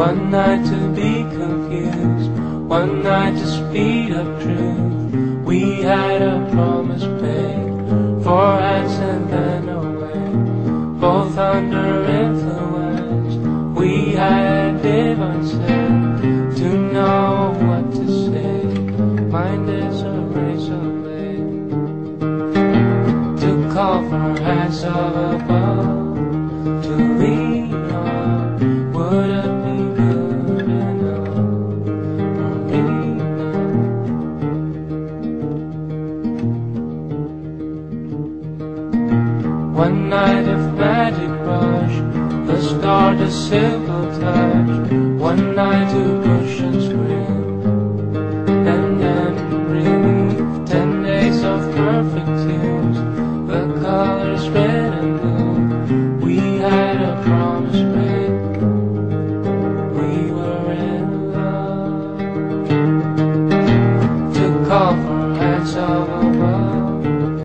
One night to be confused, one night to speed up truth. We had a promise made, 4 hands and then away, both under influence. We had divine sense to know what to say. Mind is a razor blade to call for hands of above, to lean on. Would it be good enough for me now? One night of magic rush, the start a simple touch. One night to push and scream, and then relief. 10 days of perfect tunes, the colors red and blue. We had a promise